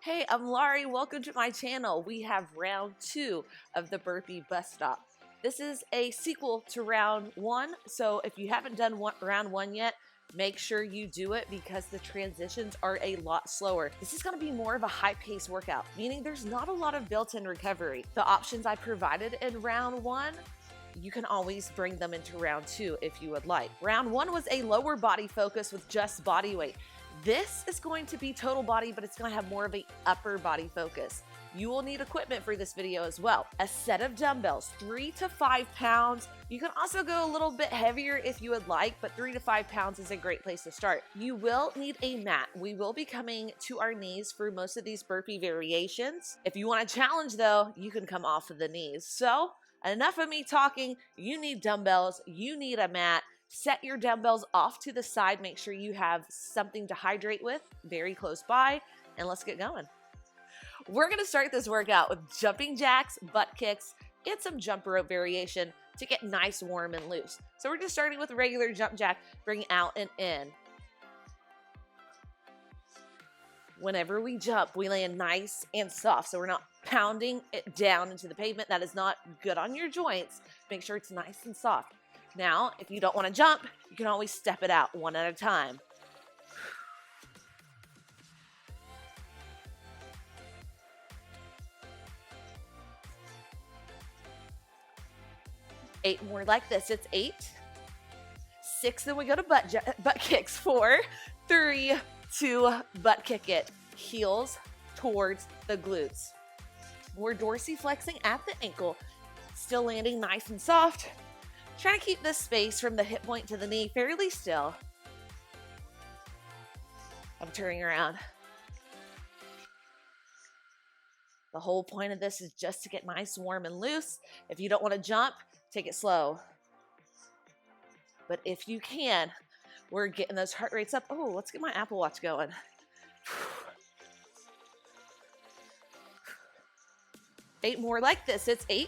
Hey, I'm Larie. Welcome to my channel. We have round 2 of the burpee bus stop. This is a sequel to round 1, so if you haven't done round 1 yet, make sure you do it because the transitions are a lot slower. This is going to be more of a high-paced workout, meaning there's not a lot of built-in recovery. The options I provided in round 1, you can always bring them into round 2 if you would like. Round 1 was a lower body focus with just body weight. This is going to be total body, but it's going to have more of an upper body focus. You will need equipment for this video as well. A set of dumbbells, 3 to 5 pounds. You can also go a little bit heavier if you would like, but 3 to 5 pounds is a great place to start. You will need a mat. We will be coming to our knees for most of these burpee variations. If you want a challenge though, you can come off of the knees. So enough of me talking. You need dumbbells, you need a mat. Set your dumbbells off to the side. Make sure you have something to hydrate with very close by, and let's get going. We're gonna start this workout with jumping jacks, butt kicks, and some jump rope variation to get nice, warm, and loose. So we're just starting with a regular jump jack, bring out and in. Whenever we jump, we land nice and soft, so we're not pounding it down into the pavement. That is not good on your joints. Make sure it's nice and soft. Now, if you don't want to jump, you can always step it out one at a time. Eight more like this. It's 8. 6, then we go to butt kicks. 4, 3, 2, butt kick it. Heels towards the glutes. We're dorsiflexing at the ankle, still landing nice and soft. Trying to keep this space from the hip point to the knee fairly still. I'm turning around. The whole point of this is just to get nice, warm, and loose. If you don't want to jump, take it slow. But if you can, we're getting those heart rates up. Oh, let's get my Apple Watch going. 8 more like this. It's 8.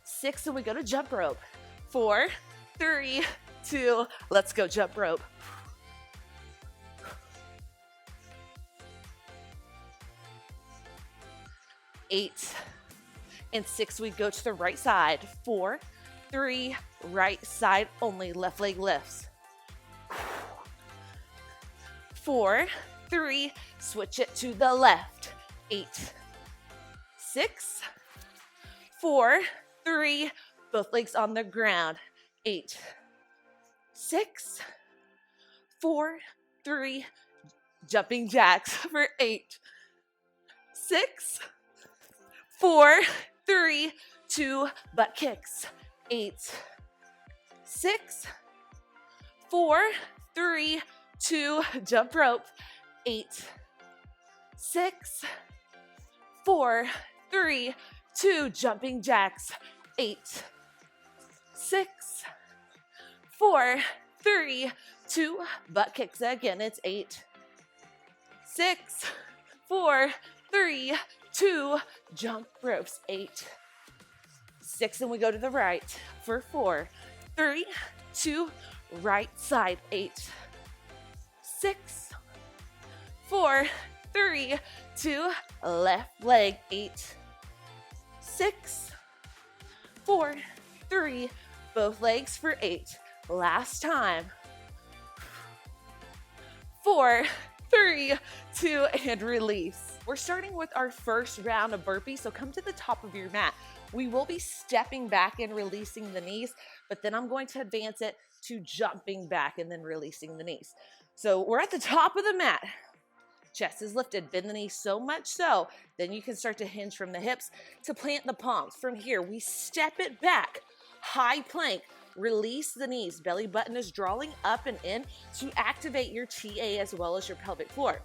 6, and we go to jump rope. 4, 3, 2, let's go jump rope. 8 and 6, we go to the right side. 4, 3, right side only, left leg lifts. 4, 3, switch it to the left. 8, 6, 4, 3, both legs on the ground. 8, 6, 4, 3, jumping jacks for 8, 6, 4, 3, 2, butt kicks. 8, 6, 4, 3, 2, jump rope. 8, 6, 4, 3, 2, jumping jacks. 8, 6, 4, 3, 2, butt kicks again. It's 8, 6, 4, 3, 2, jump ropes. 8, 6, and we go to the right for 4, 3, 2, right side. 8, 6, 4, 3, 2, left leg. 8, 6, 4, 3, both legs for 8. Last time. 4, 3, 2, and release. We're starting with our first round of burpees, so come to the top of your mat. We will be stepping back and releasing the knees, but then I'm going to advance it to jumping back and then releasing the knees. So we're at the top of the mat. Chest is lifted, bend the knees so much so, then you can start to hinge from the hips to plant the palms. From here, we step it back, high plank, release the knees. Belly button is drawing up and in to activate your TA as well as your pelvic floor.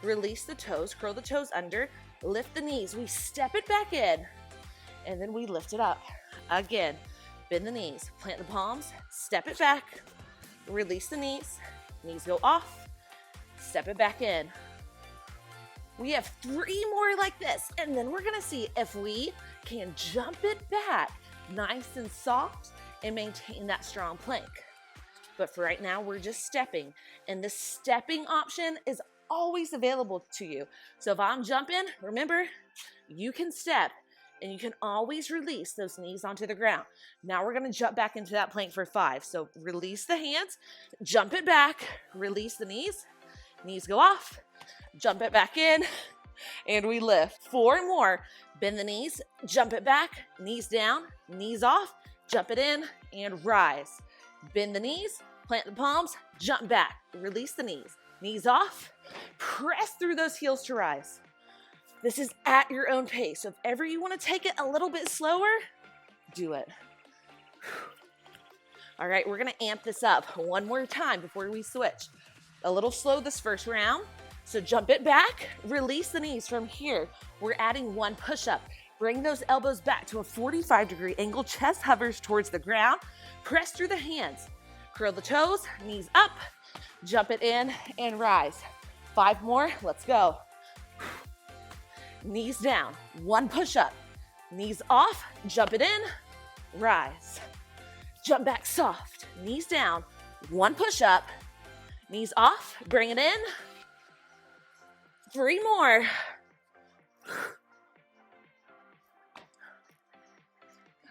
Release the toes, curl the toes under, lift the knees. We step it back in, and then we lift it up. Again, bend the knees, plant the palms, step it back, release the knees go off, step it back in. We have 3 more like this, and then we're gonna see if we can jump it back nice and soft and maintain that strong plank. But for right now, we're just stepping, and the stepping option is always available to you. So if I'm jumping, remember, you can step and you can always release those knees onto the ground. Now we're gonna jump back into that plank for 5. So release the hands, jump it back, release the knees go off, jump it back in, and we lift. 4 more, bend the knees, jump it back, knees down, knees off, jump it in, and rise. Bend the knees, plant the palms, jump back, release the knees off, press through those heels to rise. This is at your own pace. So if ever you want to take it a little bit slower, do it. All right, we're gonna amp this up one more time before we switch. A little slow this first round. So jump it back, release the knees from here. We're adding 1 push-up. Bring those elbows back to a 45-degree angle. Chest hovers towards the ground. Press through the hands. Curl the toes, knees up, jump it in and rise. 5 more, let's go. Knees down, 1 push-up. Knees off, jump it in, rise. Jump back soft, knees down, 1 push-up. Knees off, bring it in. 3 more.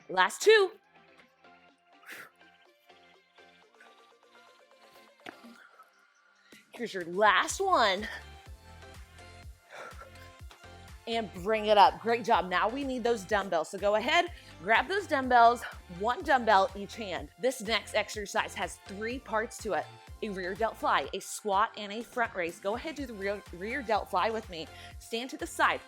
Last 2. Here's your last one. And bring it up. Great job. Now we need those dumbbells. So go ahead, grab those dumbbells, 1 dumbbell each hand. This next exercise has 3 parts to it. A rear delt fly, a squat, and a front raise. Go ahead, do the rear delt fly with me. Stand to the side,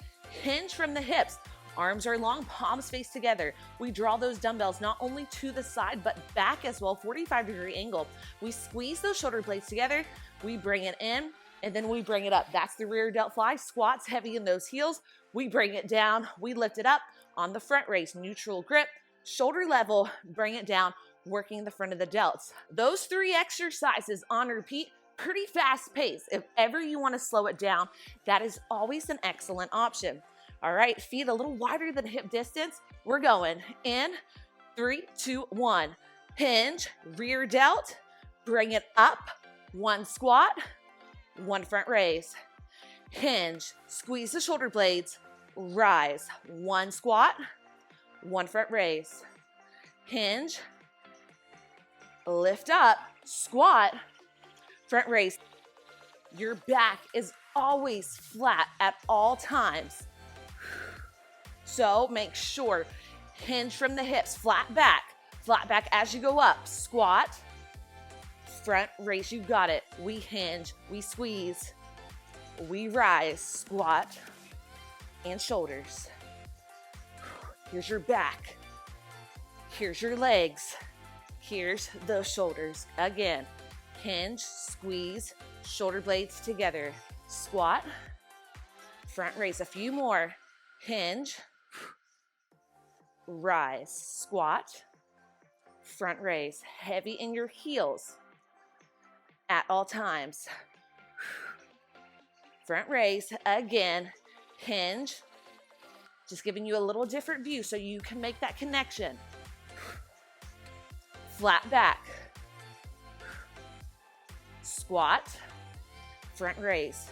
hinge from the hips. Arms are long, palms face together. We draw those dumbbells not only to the side, but back as well, 45-degree angle. We squeeze those shoulder blades together. We bring it in, and then we bring it up. That's the rear delt fly. Squats heavy in those heels. We bring it down. We lift it up on the front raise. Neutral grip, shoulder level, bring it down, working the front of the delts. Those 3 exercises on repeat, pretty fast pace. If ever you want to slow it down, that is always an excellent option. All right, feet a little wider than hip distance. We're going in 3, 2, 1. Hinge, rear delt, bring it up, 1 squat, 1 front raise. Hinge, squeeze the shoulder blades, rise, 1 squat, 1 front raise. Hinge, lift up, squat, front raise. Your back is always flat at all times. So make sure, hinge from the hips, flat back as you go up. Squat, front raise, you got it. We hinge, we squeeze, we rise, squat, and shoulders. Here's your back. Here's your legs. Here's those shoulders. Again, hinge, squeeze, shoulder blades together. Squat, front raise. A few more. Hinge, rise, squat, front raise. Heavy in your heels at all times. Front raise. Again, hinge. Just giving you a little different view so you can make that connection. Flat back, squat, front raise.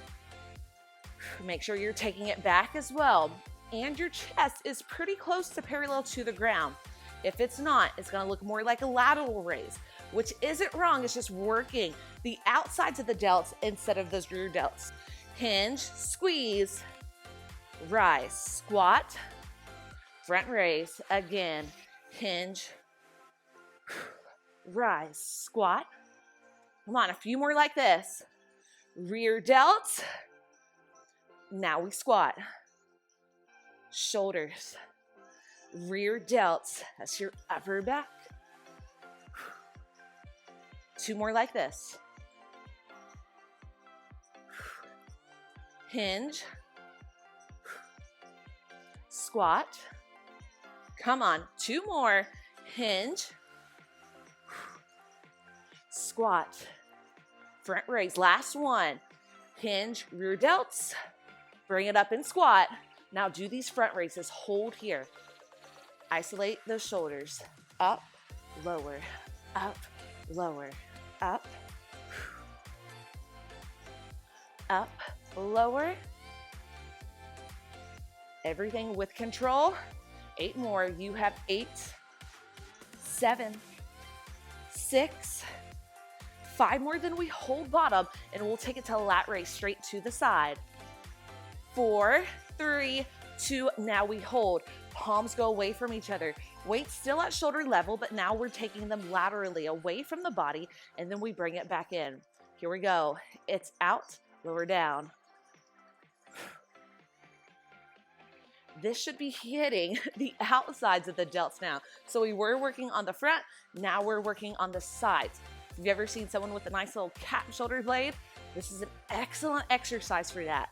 Make sure you're taking it back as well. And your chest is pretty close to parallel to the ground. If it's not, it's gonna look more like a lateral raise, which isn't wrong, it's just working the outsides of the delts instead of those rear delts. Hinge, squeeze, rise, squat, front raise. Again, hinge, rise, squat. Come on, a few more like this. Rear delts. Now we squat. Shoulders. Rear delts. That's your upper back. 2 more like this. Hinge. Squat. Come on, 2 more. Hinge. Squat. Front raise. Last one. Hinge, rear delts. Bring it up and squat. Now do these front raises. Hold here. Isolate those shoulders. Up, lower, up, lower, up, up, lower. Everything with control. 8 more. You have 8, 7, 6, 5 more. Then we hold bottom and we'll take it to Larie straight to the side. 4, 3, 2. Now we hold. Palms go away from each other. Weight still at shoulder level, but now we're taking them laterally away from the body, and then we bring it back in. Here we go. It's out, lower down. This should be hitting the outsides of the delts now. So we were working on the front, now we're working on the sides. If you've ever seen someone with a nice little cap shoulder blade, this is an excellent exercise for that.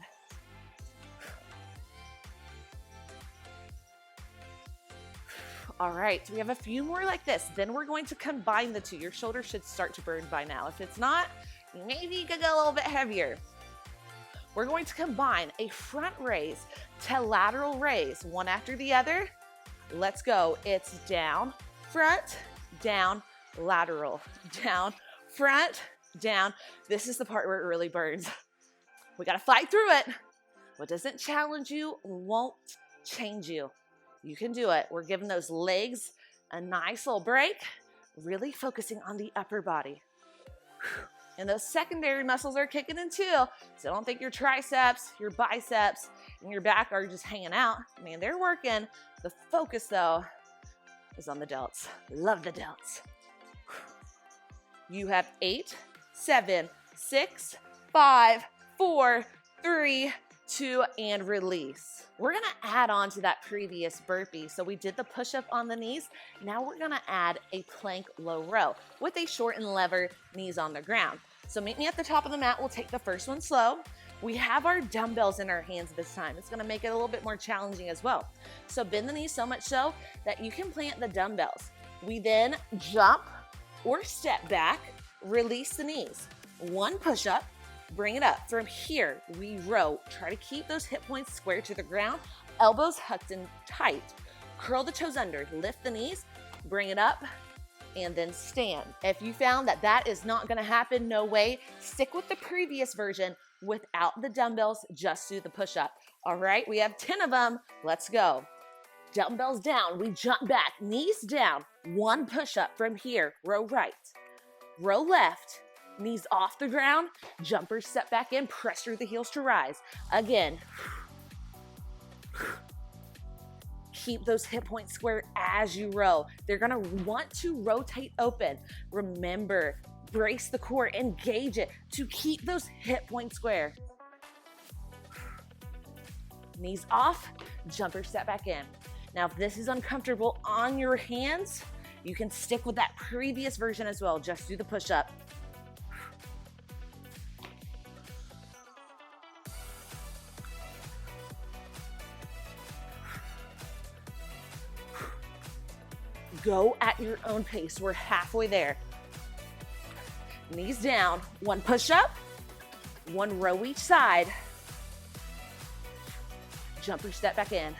All right, so we have a few more like this. Then we're going to combine the two. Your shoulder should start to burn by now. If it's not, maybe you could go a little bit heavier. We're going to combine a front raise to lateral raise, one after the other. Let's go. It's down, front, down, lateral, down, front, down. This is the part where it really burns. We got to fight through it. What doesn't challenge you won't change you. You can do it. We're giving those legs a nice little break, really focusing on the upper body. And those secondary muscles are kicking in too. So don't think your triceps, your biceps, and your back are just hanging out. Man, they're working. The focus though is on the delts. Love the delts. You have 8, 7, 6, 5, 4, 3, 2, and release. We're gonna add on to that previous burpee. So we did the push-up on the knees. Now we're gonna add a plank low row with a shortened lever, knees on the ground. So meet me at the top of the mat. We'll take the first one slow. We have our dumbbells in our hands this time. It's gonna make it a little bit more challenging as well. So bend the knees so much so that you can plant the dumbbells. We then jump or step back, release the knees. One push-up, bring it up. From here, we row. Try to keep those hip points square to the ground, elbows hucked in tight. Curl the toes under, lift the knees, bring it up, and then stand. If you found that that is not gonna happen, no way, stick with the previous version without the dumbbells, just do the push-up. All right, we have 10 of them, let's go. Dumbbells down, we jump back, knees down, one push-up from here, row right, row left, knees off the ground, jumper step back in, press through the heels to rise. Again, keep those hip points square as you row. They're gonna want to rotate open. Remember, brace the core, engage it to keep those hip points square. Knees off, jumper step back in. Now, if this is uncomfortable on your hands, you can stick with that previous version as well. Just do the push-up. Go at your own pace. We're halfway there. Knees down, one push-up, one row each side. Jumper step back in.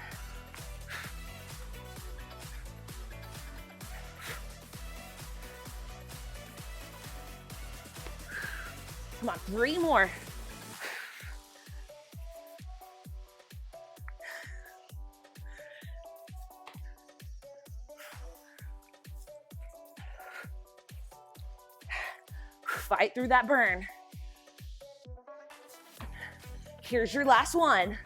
Come on, 3 more. Fight through that burn. Here's your last one.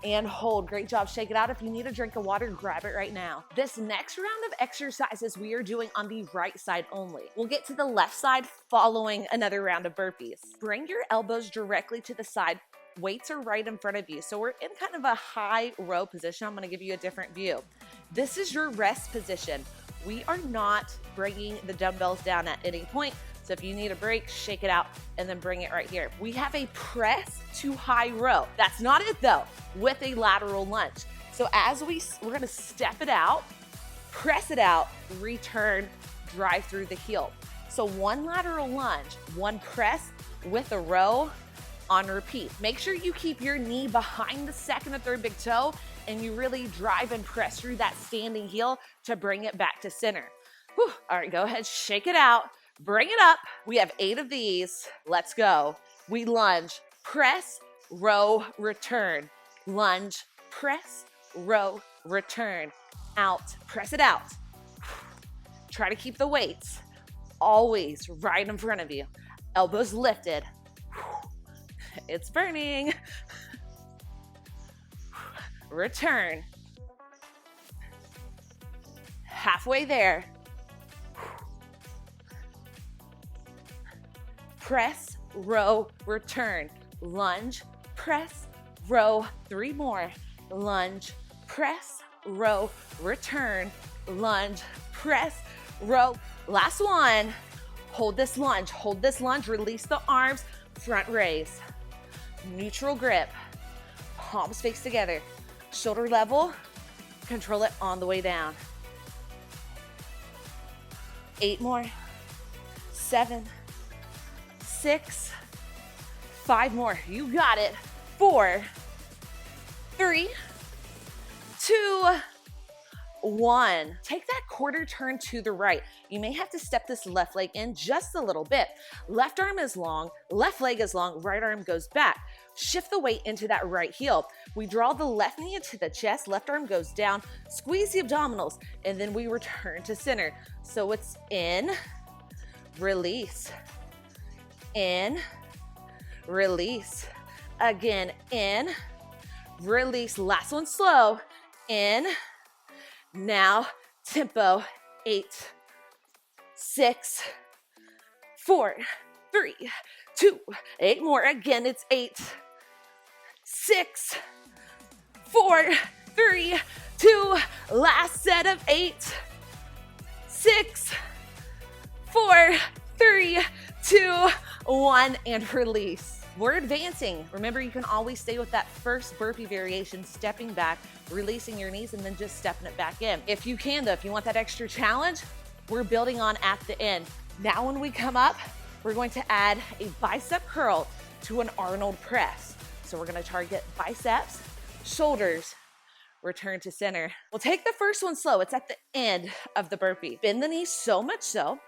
And hold. Great job. Shake it out. If you need a drink of water, grab it right now. This next round of exercises we are doing on the right side only. We'll get to the left side following another round of burpees. Bring your elbows directly to the side. Weights are right in front of you. So we're in kind of a high row position. I'm going to give you a different view. This is your rest position. We are not bringing the dumbbells down at any point. So if you need a break, shake it out and then bring it right here. We have a press to high row. That's not it though, with a lateral lunge. So as we're gonna step it out, press it out, return, drive through the heel. So one lateral lunge, one press with a row on repeat. Make sure you keep your knee behind the second or third big toe and you really drive and press through that standing heel to bring it back to center. Whew. All right, go ahead, shake it out, bring it up. We have 8 of these. Let's go. We lunge, press, row, return. Lunge, press, row, return. Out, press it out. Try to keep the weights always right in front of you. Elbows lifted. It's burning. Return. Halfway there. Press, row, return. Lunge, press, row. 3 more. Lunge, press, row, return. Lunge, press, row. Last one. Hold this lunge, release the arms, front raise. Neutral grip, palms face together, shoulder level, control it on the way down. 8 more, 7, 6, 5 more, you got it. 4, 3, 2, 1. Take that quarter turn to the right. You may have to step this left leg in just a little bit. Left arm is long, left leg is long, right arm goes back. Shift the weight into that right heel. We draw the left knee into the chest, left arm goes down, squeeze the abdominals, and then we return to center. So it's in, release, in, release. Again, in, release. Last one slow, in. Now, tempo, 8, 6, 4, 3, 2, 8 more. Again, it's 8, 6, 4, 3, 2, last set of 8, 6, 4, 3, 2, 1, and release. We're advancing. Remember, you can always stay with that first burpee variation, stepping back, releasing your knees, and then just stepping it back in. If you can, though, if you want that extra challenge, we're building on at the end. Now when we come up, we're going to add a bicep curl to an Arnold press. So we're gonna target biceps, shoulders, return to center. We'll take the first one slow. It's at the end of the burpee. Bend the knees so much so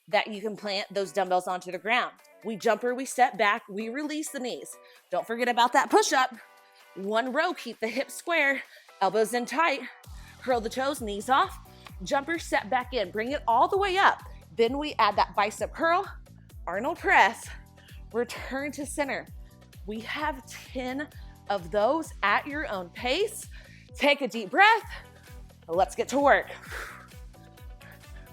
that you can plant those dumbbells onto the ground. We jumper, we step back, we release the knees. Don't forget about that push-up. 1 row, keep the hips square, elbows in tight, curl the toes, knees off, jumper, step back in, bring it all the way up. Then we add that bicep curl, Arnold press, return to center. We have 10 of those at your own pace. Take a deep breath. Let's get to work.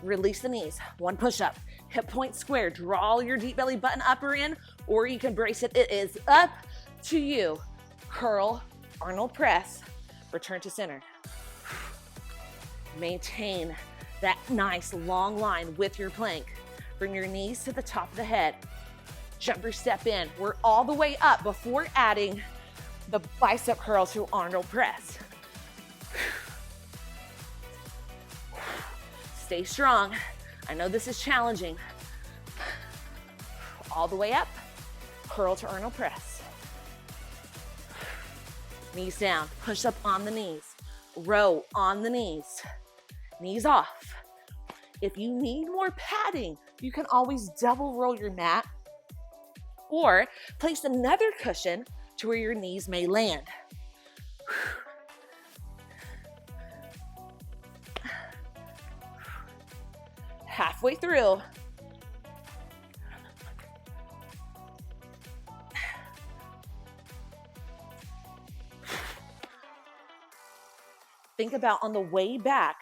Release the knees, 1 push-up, hip point square, draw your deep belly button upper in, or you can brace it. It is up to you. Curl, Arnold press, return to center. Maintain that nice long line with your plank. Bring your knees to the top of the head. Jumper step in. We're all the way up before adding the bicep curl to Arnold press. Stay strong. I know this is challenging. All the way up, curl to Arnold press. Knees down, push up on the knees. Row on the knees. Knees off. If you need more padding, you can always double roll your mat or place another cushion to where your knees may land. Halfway through. Think about on the way back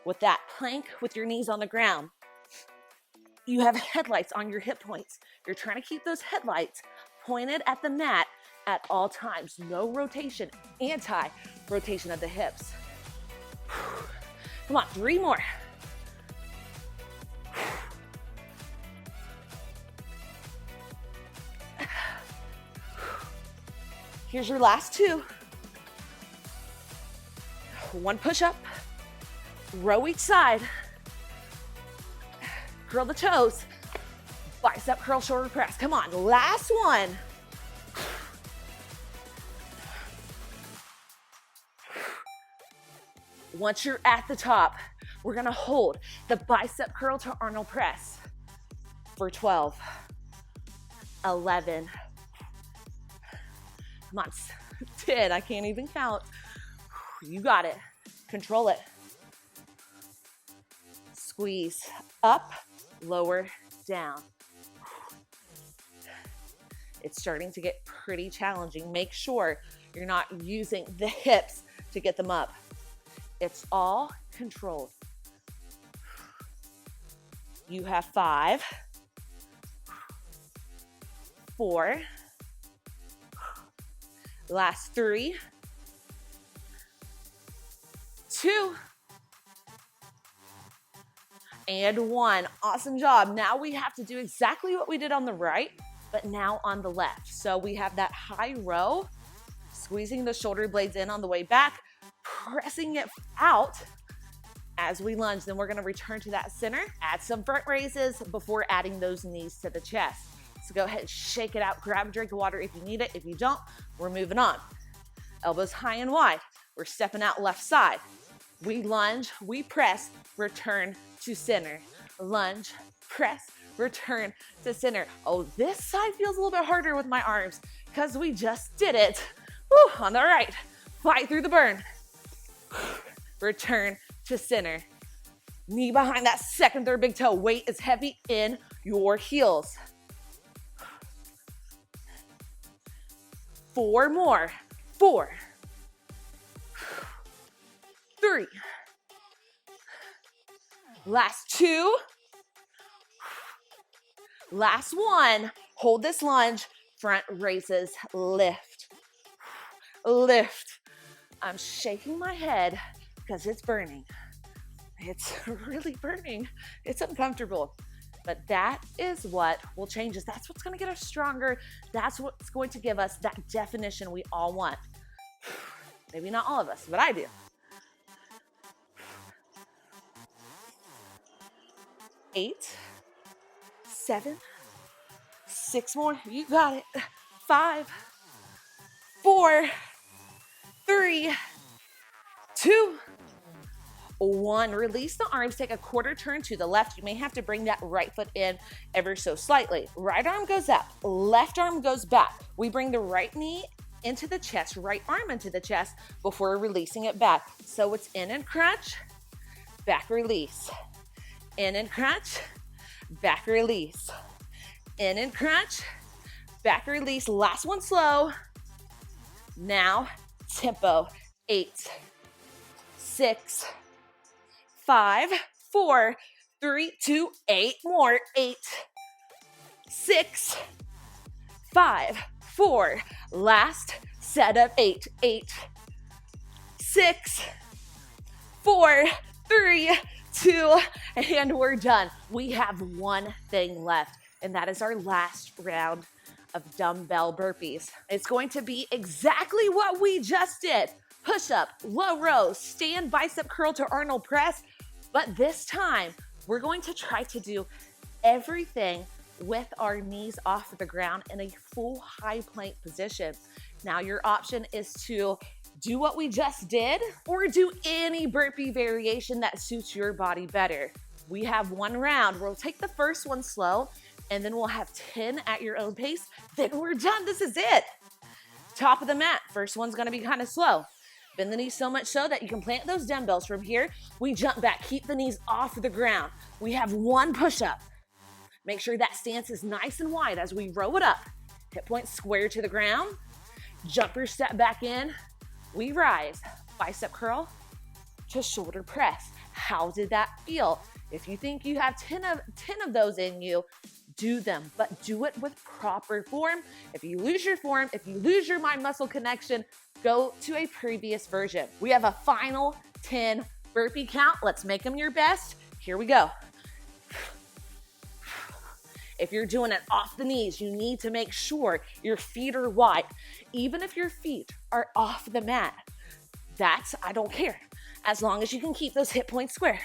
with that plank with your knees on the ground. You have headlights on your hip points. You're trying to keep those headlights pointed at the mat at all times. No rotation, anti-rotation of the hips. Come on, 3 more. Here's your last 2. 1 push-up, row each side, curl the toes, bicep curl, shoulder press. Come on, last one. Once you're at the top, we're gonna hold the bicep curl to Arnold press for 12, 11, come on, 10, I can't even count. You got it, control it. Squeeze, up, lower, down. It's starting to get pretty challenging. Make sure you're not using the hips to get them up. It's all controlled. You have 5, 4, last 3, 2, and 1. Awesome job. Now we have to do exactly what we did on the right, but now on the left. So we have that high row, squeezing the shoulder blades in on the way back, pressing it out as we lunge. Then we're gonna return to that center, add some front raises before adding those knees to the chest. So go ahead and shake it out, grab a drink of water if you need it. If you don't, we're moving on. Elbows high and wide. We're stepping out left side. We lunge, we press, return to center. Lunge, press, return to center. Oh, this side feels a little bit harder with my arms because we just did it. Woo, on the right, fight through the burn. Return to center. Knee behind that second, third big toe. Weight is heavy in your heels. 4 more. 4, 3, last 2, last 1. Hold this lunge, front raises, lift, lift. I'm shaking my head because it's burning. It's really burning. It's uncomfortable. But that is what will change us. That's what's gonna get us stronger. That's what's going to give us that definition we all want. Maybe not all of us, but I do. 8, 7, 6 more. You got it. 5, 4, 3, 2, 1. Release the arms, take a quarter turn to the left. You may have to bring that right foot in ever so slightly. Right arm goes up, left arm goes back. We bring the right knee into the chest, right arm into the chest before releasing it back. So it's in and crunch, back release. In and crunch, back release. In and crunch, back release. Last one slow. Now tempo. 8, 6, 5, 4, 3, 2, 8 more. 8, 6, 5, 4. Last set of 8. 8, 6, 4, 3, 2, and we're done. We have one thing left, and that is our last round of dumbbell burpees. It's going to be exactly what we just did. Push up, low row, stand bicep curl to Arnold press, but this time we're going to try to do everything with our knees off the ground in a full high plank position. Now your option is to do what we just did or do any burpee variation that suits your body better. We have one round. We'll take the first one slow and then we'll have 10 at your own pace. Then we're done. This is it. Top of the mat. First one's gonna be kind of slow. Bend the knees so much so that you can plant those dumbbells. From here, we jump back, keep the knees off the ground. We have one push-up. Make sure that stance is nice and wide as we row it up. Hip points square to the ground. Jumper step back in. We rise. Bicep curl to shoulder press. How did that feel? If you think you have 10 of those in you, do them, but do it with proper form. If you lose your form, if you lose your mind-muscle connection, go to a previous version. We have a final 10 burpee count. Let's make them your best. Here we go. If you're doing it off the knees, you need to make sure your feet are wide. Even if your feet are off the mat, I don't care. As long as you can keep those hip points square.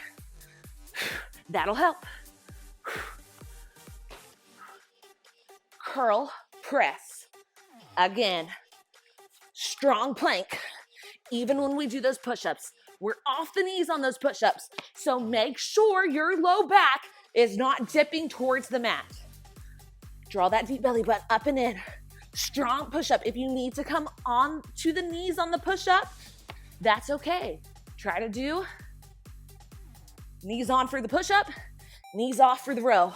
That'll help. Curl, press. Again, strong plank. Even when we do those push-ups, We're off the knees on those push-ups. So make sure your low back is not dipping towards the mat. Draw that deep belly button up and in. Strong push-up. If you need to come on to the knees on the push-up, that's okay. Try to do knees on for the push-up, knees off for the row.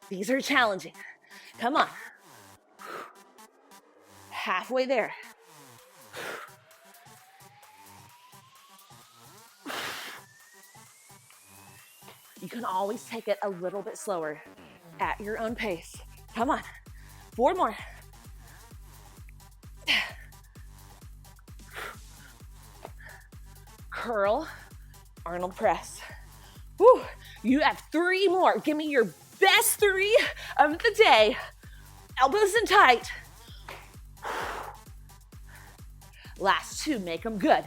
These are challenging. Come on. Halfway there. You can always take it a little bit slower at your own pace. Come on. 4 more. Curl, Arnold press. Woo. You have 3 more. Give me your best 3 of the day. Elbows in tight. Last 2, make them good.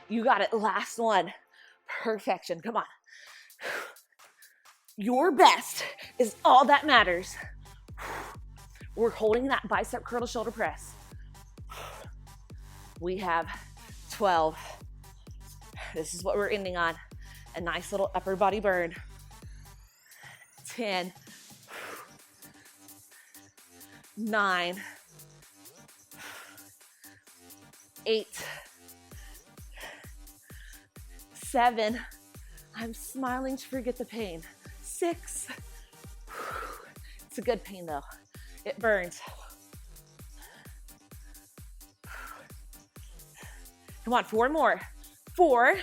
You got it. Last one. Perfection. Come on. Your best is all that matters. We're holding that bicep curl to shoulder press. We have 12. This is what we're ending on. A nice little upper body burn. 10. 9. 8. 7. I'm smiling to forget the pain. 6. It's a good pain though. It burns. Come on, 4 more. 4.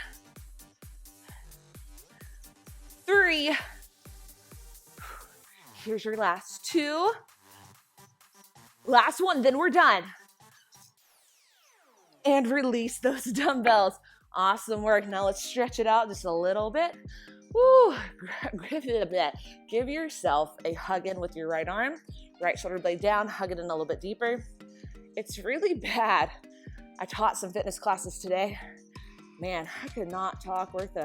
3. Here's your last 2. Last one, then we're done. And release those dumbbells. Awesome work. Now let's stretch it out just a little bit. Woo. Give yourself a hug in with your right arm. Right shoulder blade down, hug it in a little bit deeper. It's really bad. I taught some fitness classes today. Man, I could not talk worth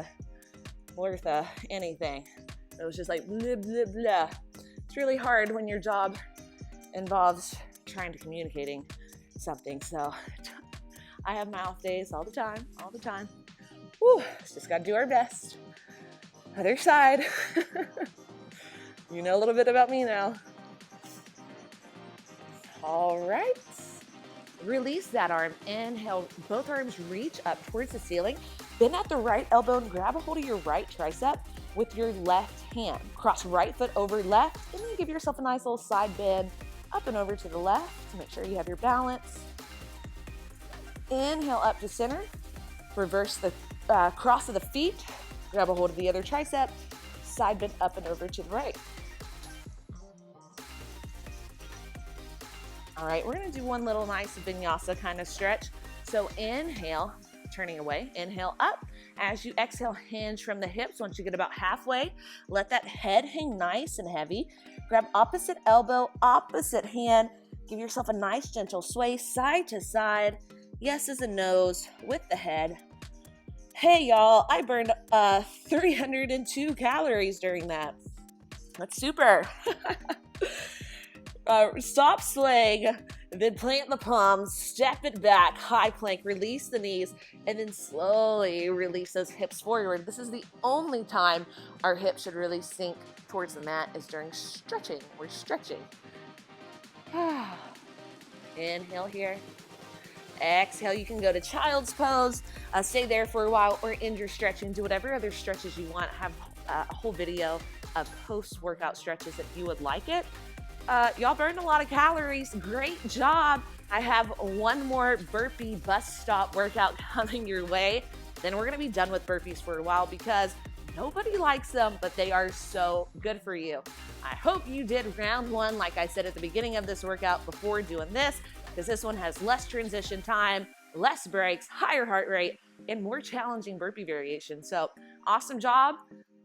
anything. It was just like blah, blah, blah. It's really hard when your job involves trying to communicating something. So I have my off days all the time. Woo, just gotta do our best. Other side. You know a little bit about me now. All right. Release that arm. Inhale, both arms reach up towards the ceiling. Bend at the right elbow and grab a hold of your right tricep with your left hand. Cross right foot over left, and then give yourself a nice little side bend up and over to the left to make sure you have your balance. Inhale up to center. Reverse the cross of the feet. Grab a hold of the other tricep. Side bend up and over to the right. All right, we're gonna do one little nice vinyasa kind of stretch. So inhale, turning away, inhale up. As you exhale, hinge from the hips. Once you get about halfway, let that head hang nice and heavy. Grab opposite elbow, opposite hand. Give yourself a nice gentle sway side to side. Yeses and nos with the head. Hey y'all, I burned 302 calories during that. That's super. Stop swaying, then plant the palms, step it back, high plank, release the knees, and then slowly release those hips forward. This is the only time our hips should really sink towards the mat is during stretching. We're stretching. Inhale here. Exhale, you can go to child's pose, stay there for a while, or end your stretch and do whatever other stretches you want. I have a whole video of post-workout stretches if you would like it. Y'all burned a lot of calories. Great job. I have one more burpee bus stop workout coming your way. Then we're gonna be done with burpees for a while because nobody likes them, but they are so good for you. I hope you did round 1, like I said at the beginning of this workout before doing this, because this one has less transition time, less breaks, higher heart rate, and more challenging burpee variation. So awesome job.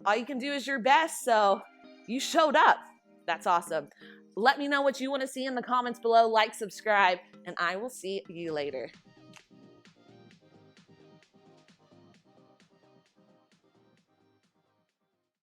All you can do is your best. So you showed up. That's awesome. Let me know what you want to see in the comments below. Like, subscribe, and I will see you later.